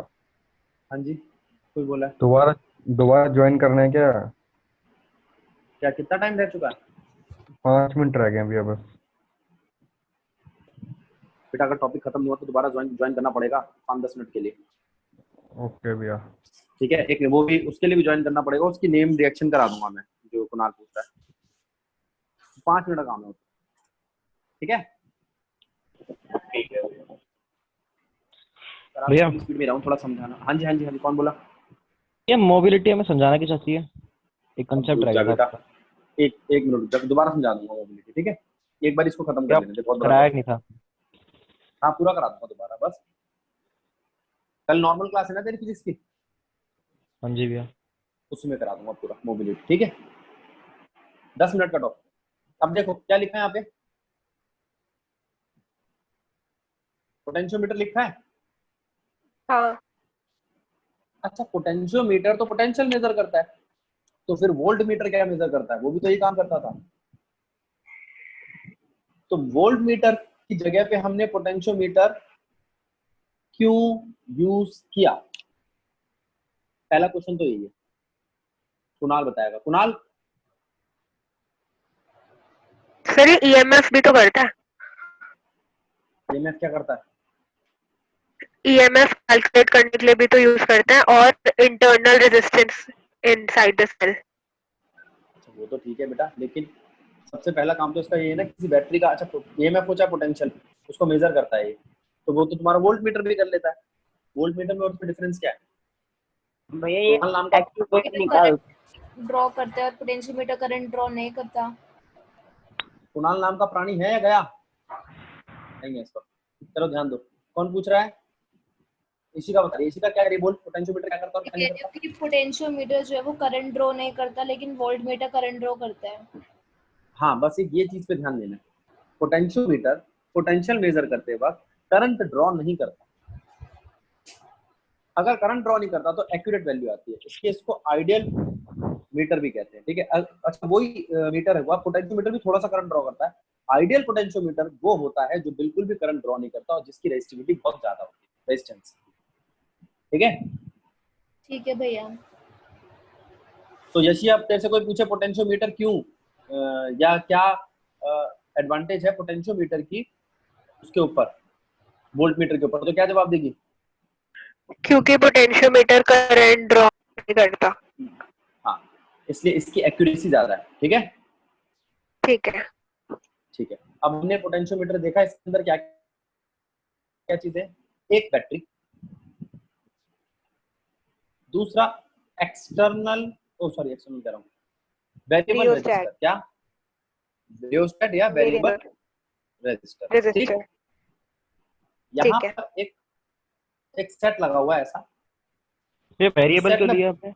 हाँ जी, कोई बोला है? दोबारा दोबारा ज्वाइन करना है क्या? क्या कितना टाइम रह चुका है? 5 मिनट रह गए हैं भैया बस। बेटा अगर टॉपिक खत्म हुआ तो दोबारा ज्वाइन करना पड़ेगा 5-10 मिनट के लिए। ओके भैया। ठीक है, एक वो भी, उसके लिए भी ज्वाइन करना पड़ेगा, उसकी नेम रिएक्शन करा दूंगा मैं, जो कुणाल पूछता है। 5 मिनट का काम है। ठीक है भैया स्पीड में रहूं, थोड़ा समझाना। हाँ जी हाँ जी हाँ जी, कौन बोला? ये मोबिलिटी हमें समझाना क्या चाहती है? एक कंसेप्ट रह गया था बेटा आपका। एक मिनट तक दोबारा समझा दूंगा मोबिलिटी। ठीक है, एक बार इसको खत्म क्या कर लेने दे, बहुत बड़ा कराया topic नहीं है। था? हाँ, पूरा करा दूंगा दोबारा बस। कल नॉर्मल क्लास है ना तेरी फिजिक्स की, हाँ जी भैया। उसमें करा दूंगा पूरा मोबिलिटी। ठीक है, 10 मिनट का टॉपिक। अब देखो क्या लिखा है यहाँ पे, पोटेंशियोमीटर लिखा है। हाँ अच्छा, पोटेंशियोमीटर तो पोटेंशियल मेजर करता है, तो फिर वोल्ट मीटर क्या मेजर करता है? वो भी तो यही काम करता था। तो वोल्ट मीटर की जगह पे हमने पोटेंशियोमीटर क्यों यूज किया? पहला क्वेश्चन तो यही है, कुणाल बताएगा। कुणाल, सर ये ईएमएफ भी तो करता है, ईएमएफ क्या करता है? ईएमएफ कैलकुलेट करने के लिए भी तो यूज करते हैं, और internal resistance inside the cell. अच्छा, वो तो ठीक है बेटा, लेकिन सबसे पहला काम तो इसका ये है ना, किसी बैटरी का, अच्छा ईएमएफ हो चाहे पोटेंशियल, उसको मेजर करता है ये, तो वो तो तुम्हारा वोल्ट मीटर भी कर लेता है। वोल्ट मीटर में और उसमें डिफरेंस क्या है? भैया ये कुणाल नाम का एक्टिव पॉइंट निकाल। ड्रॉ करता है और पोटेंशियोमीटर करंट ड्रॉ नहीं करता। कुणाल नाम का प्राणी है या गया? नहीं है इसका। चलो ध्यान दो, कौन पूछ रहा है? इशिका बता रही है। इशिका क्या करिए बोल, पोटेंशियोमीटर क्या करता है और क्या नहीं करता? क्योंकि पोटेंशियोमीटर जो है वो करंट ड्रॉ नहीं करता, लेकिन वोल्टमीटर करंट ड्रॉ करता है। हाँ, बस ये चीज पे ध्यान देना है। पोटेंशियोमीटर पोटेंशियल मेजर करते वक्त करंट ड्रॉ नहीं करता। अगर करंट ड्रॉ नहीं करता तो एक्यूरेट वैल्यू आती है, इसलिए इसको आइडियल मीटर भी कहते हैं। ठीक है, अच्छा वही मीटर है, पोटेंशियोमीटर भी थोड़ा सा करंट ड्रॉ करता है। आइडियल पोटेंशियोमीटर वो होता है जो बिल्कुल भी करंट ड्रॉ नहीं करता और जिसकी रेजिस्टिविटी बहुत ज्यादा होती है, रेजिस्टेंस। ठीक है, ठीक है भैया। तो यशी अब तेरे से कोई पूछे पोटेंशियोमीटर क्यों या क्या एडवांटेज है पोटेंशियोमीटर की उसके ऊपर, वोल्ट मीटर के ऊपर, तो क्या जवाब देगी? क्योंकि पोटेंशियोमीटर करंट ड्रॉ नहीं करता। हाँ, इसलिए इसकी एक्यूरेसी ज्यादा है। ठीक है, ठीक है। ठीक है। अब हमने पोटेंशियोमीटर देखा, इसके अंदर क्या क्या चीजें, एक बैटरी, दूसरा एक्सटर्नल एक्सटर्नल कह रहा हूँ, वेरिएबल रियोस्टेट। रेजिस्टर, क्या रियोस्टेट या वेरिएबल रेजिस्टर। ठीक, रेजिस्टर। यहाँ ठीक है। पर एक सेट लगा हुआ है ऐसा, ये वेरिएबल सेट क्यों में- दिया आपने?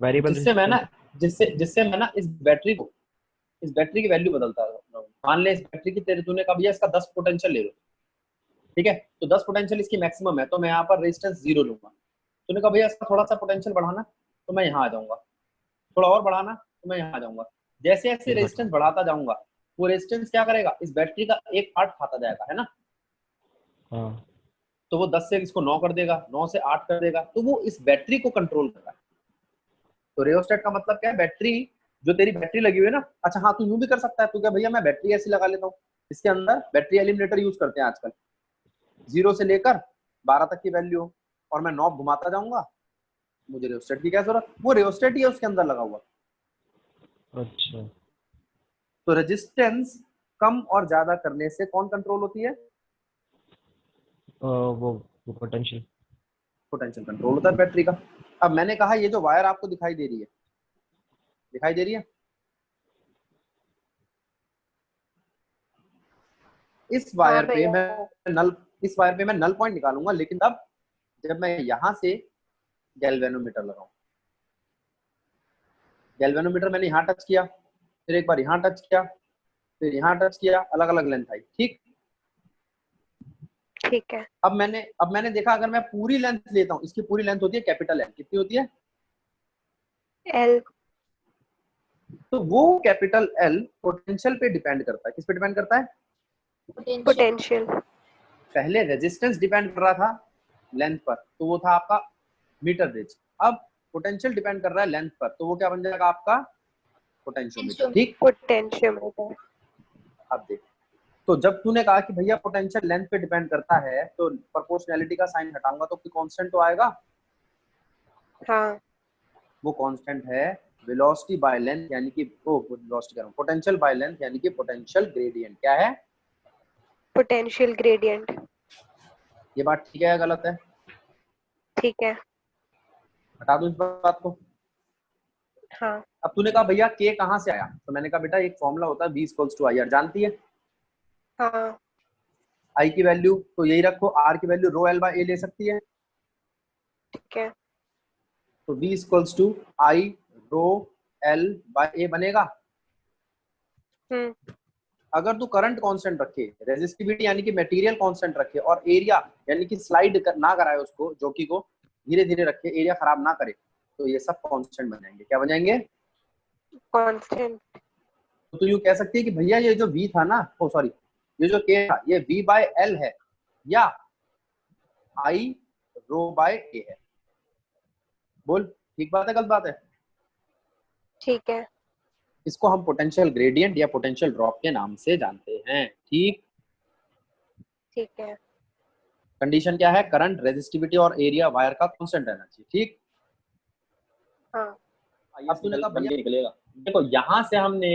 वेरिएबल जिससे मैं ना इस बैटरी की वैल्यू बदलता हूँ। मान ले इस बैटरी की तूने कहा भैया इसका 10 पोटेंशियल ले लो, ठीक है, तो 10 पोटेंशियल इसकी मैक्सिमम है, तो मैं यहाँ पर रेजिस्टेंस 0 लूंगा। तूने कहा भैया इसका थोड़ा सा पोटेंशियल बढ़ाना, तो मैं यहाँ आ जाऊंगा, थोड़ा और बढ़ाना तो मैं यहाँ आ जाऊंगा। जैसे जैसे रेजिस्टेंस बढ़ाता जाऊंगा वो रेजिस्टेंस क्या करेगा, इस बैटरी का एक पार्ट खाता जाएगा, है ना। हाँ, तो वो 10 से इसको 9 कर देगा, 9 से 8 कर देगा, तो वो इस बैटरी को कंट्रोल कर रहा है। तो रियोस्टेट का मतलब क्या है, बैटरी जो तेरी बैटरी लगी हुई है ना। अच्छा हाँ, तू यूं भी कर सकता है, तू क्या भैया मैं बैटरी ऐसी लगा लेता हूँ, इसके अंदर बैटरी एलिमिनेटर यूज करते हैं आजकल, 0 से लेकर 12 तक की वैल्यू हो, और मैं नॉब घुमाता जाऊंगा, मुझे रियोस्टेट की क्या जरूरत, वो रियोस्टेट ही है उसके अंदर लगा हुआ। अच्छा। तो रेजिस्टेंस कम और ज्यादा करने से कौन कंट्रोल होती है? वो पोटेंशियल। पोटेंशियल कंट्रोल होता है बैटरी का। अब मैंने कहा ये जो वायर आपको दिखाई दे रही है, इस वायर पे भैया। इस वायर पे मैं नल पॉइंट निकालूंगा, लेकिन तब जब मैं यहां से गैल्वेनोमीटर लगाऊं। गैल्वेनोमीटर मैंने यहाँ टच किया, फिर एक बार यहाँ टच किया, फिर यहाँ टच किया, अलग अलग लेंथ आई। ठीक, ठीक है। अब मैंने देखा अगर मैं पूरी लेंथ लेता हूँ, इसकी पूरी लेंथ होती है कैपिटल एल, कितनी होती है? एल। तो वो कैपिटल एल पोटेंशियल पे डिपेंड करता है, किस पे डिपेंड करता है? पोटेंशियल। पहले रेजिस्टेंस डिपेंड कर रहा था लेंथ पर, तो वो था आपका मीटर रेंज। अब पोटेंशियल डिपेंड कर रहा है लेंथ पर, तो वो क्या बन जाएगा आपका? पोटेंशियोमीटर। ठीक, पोटेंशियोमीटर। अब देख, तो जब तूने कहा कि भैया पोटेंशियल लेंथ पे डिपेंड करता है, तो प्रोपोर्शनैलिटी का साइन हटाऊंगा तो कांस्टेंट तो आएगा। हाँ। वो कांस्टेंट है वेलोसिटी बाय लेंथ, यानी कि वेलोसिटी कह रहा हूं, पोटेंशियल बाय लेंथ, यानी कि पोटेंशियल ग्रेडियंट। क्या है? Potential gradient. ये बात ठीक है या गलत है? ठीक है। हटा दो इस बात को। हाँ। अब तूने कहा भैया के कहाँ से आया, तो मैंने कहा बेटा एक फॉर्मूला होता है V=IR, जानती है? हाँ। आई की वैल्यू तो यही रखो, आर की वैल्यू ρ L/A ले सकती है, ठीक है। तो V=I ρ L/A बनेगा। अगर तू करंट कांस्टेंट रखे, रेजिस्टिविटी यानी कि मटेरियल कांस्टेंट रखे, और एरिया यानी कि स्लाइड ना कराए उसको, जॉकी को धीरे धीरे रखे, एरिया खराब ना करे, तो ये सब कांस्टेंट बन जाएंगे। क्या बन जाएंगे? कांस्टेंट। तो तू यूं कह सकती है कि भैया ये जो V था ना, सॉरी ये जो K था, ये V/L है या I ρ/A है। बोल ठीक बात है गलत बात है? ठीक है। इसको हम पोटेंशियल ग्रेडियंट या पोटेंशियल ड्रॉप के नाम से जानते हैं। ठीक, ठीक है। कंडीशन क्या है? करंट, रेजिस्टिविटी और एरिया वायर का कांस्टेंट रहना चाहिए। ठीक, हाँ। अब तूने कहा भैया निकलेगा, देखो यहाँ से हमने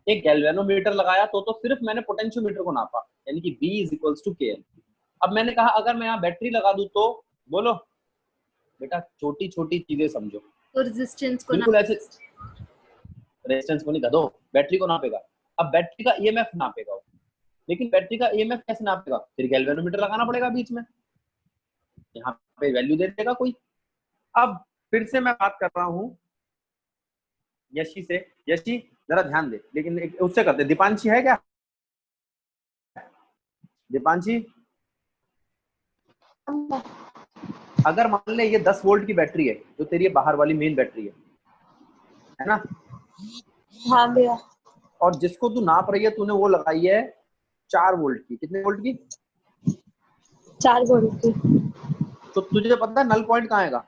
एक गैल्वेनोमीटर लगाया तो सिर्फ मैंने पोटेंशियोमीटर को नापा, यानी कि V is equals to KL। अब मैंने कहा अगर मैं यहाँ बैटरी लगा दूं तो बोलो बेटा, छोटी छोटी चीजें समझो, तो रेजिस्टेंस को बिल्कुल ऐसे रेजिस्टेंस को नहीं गधो, बैटरी को नापेगा। अब बैटरी का EMF नापेगा वो, लेकिन बैटरी का EMF कैसे नापेगा? फिर गैल्वेनोमीटर लगाना पड़ेगा बीच में, यहाँ पे वैल्यू दे देगा कोई। अब फिर से मैं बात कर रहा हूँ यशी से। यशी जरा ध्यान दे, लेकिन उससे करते। दीपांशी है क्या? दीपांशी, अगर मान ले ये 10 वोल्ट की बैटरी है जो तेरी बाहर वाली मेन बैटरी है ना? हाँ भैया। और जिसको तू नाप रही है तूने वो लगाई है 4 वोल्ट की। कितने वोल्ट की? 4 वोल्ट की। तो तुझे पता है नल पॉइंट कहाँ आएगा?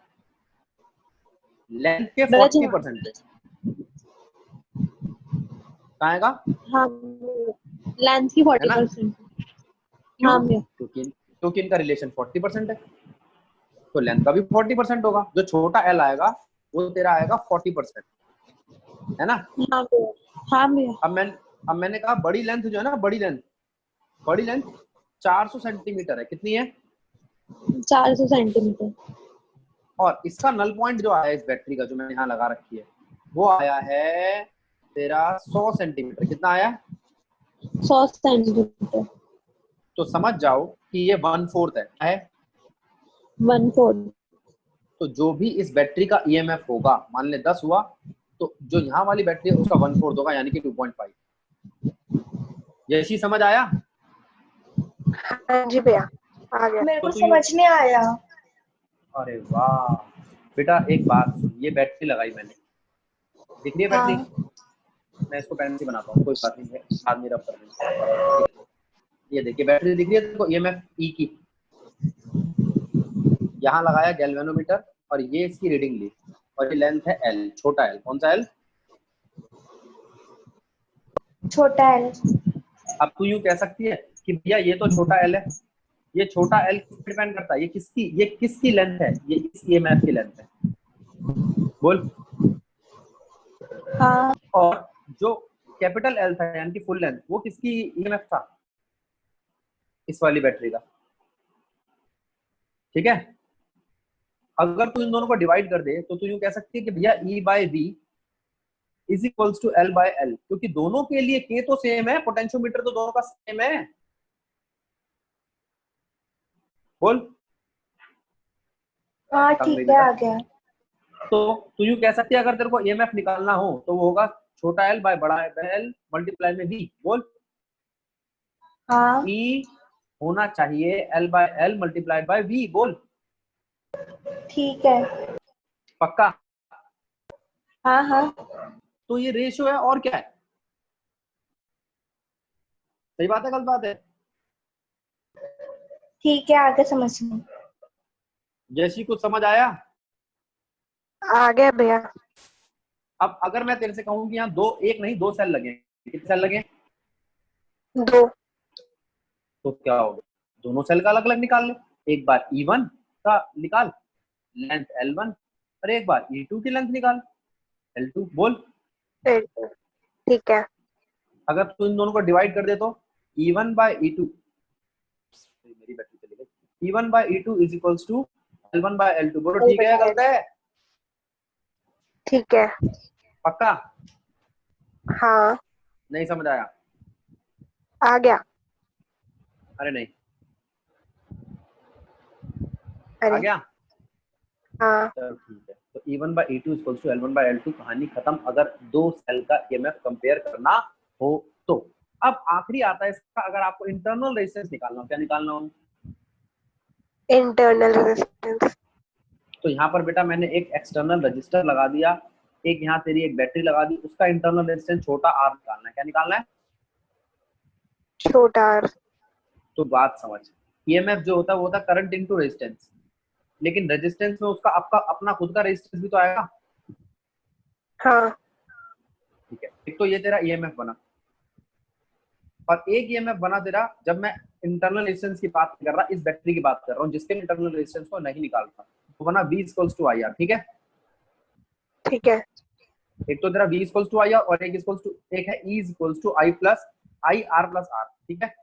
लेंथ के बड़ा 40% पे। कहाँ आएगा? हाँ, लेंथ की है ना? 40%। हाँ भैया। क्योंकि इनका रिलेशन 40% है, तो लेंथ का भी 40% होगा। जो छोटा एल आएगा वो तेरा आएगा 40%, है ना? हाँ भैया। हाँ भैया। अब मैंने कहा बड़ी लेंथ जो है ना, बड़ी लेंथ 400 सेंटीमीटर है। कितनी है? 400 सेंटीमीटर। और इसका नल पॉइंट जो आया इस बैटरी का, जो मैंने यहाँ लगा रखी है, वो आया है तेरा 100 सेंटीमीटर। कितना आया? 100 सेंटीमीटर। तो समझ जाओ कि ये 1/4 है। 1/4। तो जो भी इस बैटरी का EMF होगा, मान ले 10 हुआ, तो जो यहाँ वाली बैटरी है उसका 1/4 होगा, यानी कि 2.5। यही समझ आया? हाँ जी भैया, आ गया। मेरे को तो समझ नहीं आया। अरे वाह बेटा, एक बात सुन, ये बैटरी लगाई मैंने, दिख रही है बैटरी? हाँ। मैं इसको पेन से बनाता हूँ, कोई बात नहीं है, आदमी रब कर देंगे। ये देखिए बैटरी दिख रही है देखो, EMF E की। यहाँ लगाया गैल्वेनोमीटर और ये इसकी रीडिंग ली, और ये लेंथ है L, छोटा L। कौन सा L? छोटा है। अब तू यूं कह सकती है कि भैया ये तो छोटा L है, ये छोटा L डिपेंड करता है ये किसकी लेंथ है? ये इस EMF की लेंथ है। बोल। हाँ। और जो कैपिटल L था यानी कि फुल लेंथ, वो किसकी EMF था? इस वाली बैटरी का। ठीक है, अगर तू इन दोनों को डिवाइड कर दे तो तू यूं कह सकती है कि भैया E/V is equals to L/L, क्योंकि दोनों के लिए K तो सेम है, पोटेंशियोमीटर तो दोनों का सेम है। बोल। हाँ ठीक है, आ गया। तो तू यूं कह सकती है अगर तेरे को EMF निकालना हो तो वो होगा छोटा L बाय बड़ा L मल्टीप्लाई में V। बोल। हाँ E होना चाहिए L/L मल्टीप्लाई बाय V। बोल। ठीक है। पक्का? हाँ हाँ। तो ये रेशियो है और क्या है? सही बात है गलत बात है? ठीक है, आगे समझ में। जैसी कुछ समझ आया? आ गया भैया। अब अगर मैं तेरे से कहूँ कि यहाँ एक नहीं दो सेल लगे, कितने सेल लगे? 2। तो क्या होगा? दोनों सेल का अलग अलग निकाल ले। एक बार E1 का निकाल, लेंथ L1, और एक बार E2 की लेंथ निकाल, L2। बोल। ठीक है। अगर तू इन दोनों को डिवाइड कर दे तो E1/E2, मेरी बैटरी चली गई, E1/E2 is equals to L1/L2। बोलो ठीक है या गलत है? ठीक है। पक्का? हाँ, नहीं समझ आया? आ गया। अरे नहीं, आ अरे गया? हाँ। चलो ठीक है। तो E1/E2 इक्वल्स टू L1/L2, कहानी खत्म। अगर दो सेल का EMF कंपेयर करना हो तो। अब आखिरी आता है इसका, अगर आपको इंटरनल रेजिस्टेंस निकालना हो, क्या निकालना हो? Internal resistance. तो यहाँ पर बेटा मैंने एक एक्सटर्नल रजिस्टर लगा दिया, एक यहाँ तेरी एक बैटरी लगा दी, उसका इंटरनल रेजिस्टेंस छोटा R निकालना है। क्या निकालना है? छोटा R। तो बात समझ, EMF जो होता है वो होता है करंट इनटू रेजिस्टेंस, लेकिन रेजिस्टेंस में उसका आपका अपना खुद का रेजिस्टेंस भी तो आएगा। हाँ। ठीक है, एक तो ये तेरा ईएमएफ बना, और एक ईएमएफ बना तेरा जब मैं इंटरनल रेजिस्टेंस की बात नहीं कर रहा, इस बैटरी की बात कर रहा हूँ जिसके इंटरनल रेजिस्टेंस को नहीं निकाल रहा, तो बना V इक्वल्स टू IR। ठीक है, ठीक है। एक तो तेरा V इक्वल्स टू IR और एक है E equals to I plus IR plus R। ठीक है,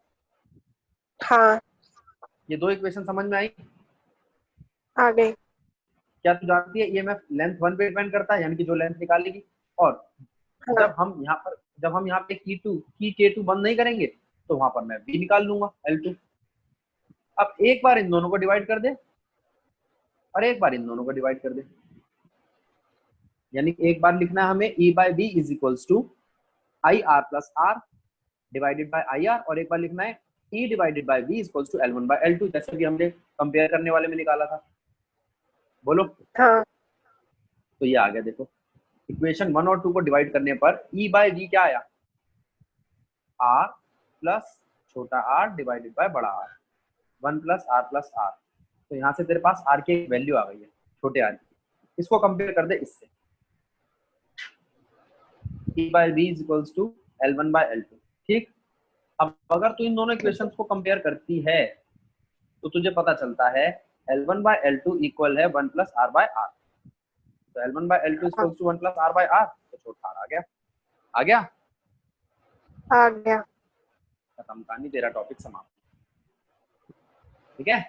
हाँ, ये दो इक्वेशन समझ में आई? आ गई। क्या तू जानती है ईएमएफ लेंथ 1 पे डिपेंड करता है, यानी कि जो लेंथ निकालेगी, और हाँ, जब हम यहाँ पे की K2 बंद नहीं करेंगे तो वहां पर मैं V निकाल लूंगा L2। अब एक बार इन दोनों को डिवाइड कर दे और एक बार इन दोनों को डिवाइड कर दे, यानी एक बार लिखना है हमें E by V is equals to IR plus R divided by IR, और एक बार लिखना है E divided by V equals to L1 by L2, जैसे कि हमने कंपेयर करने वाले में निकाला था। बोलो, हाँ, तो ये आ गया। देखो इक्वेशन 1 और 2 को डिवाइड करने पर E बाय V क्या आया? R प्लस छोटा r डिवाइडेड बाय बड़ा R, 1 plus R plus R। तो यहाँ से तेरे पास R की एक वैल्यू आ गई है, छोटे r की। इसको कंपेयर कर दे इससे, E by V is equals to L1 by L2। ठीक, अब अगर तू इन दोनों इक्वेशंस को कंपेयर करती है तो तुझे पता चलता है L1 बाय L2 इक्वल है 1 प्लस R बाय R। तो L1 by L2 equals to 1 plus R by R, तो छोटा r आ गया। आ गया, आ गया। खत्म कहानी, तेरा टॉपिक समाप्त। ठीक है।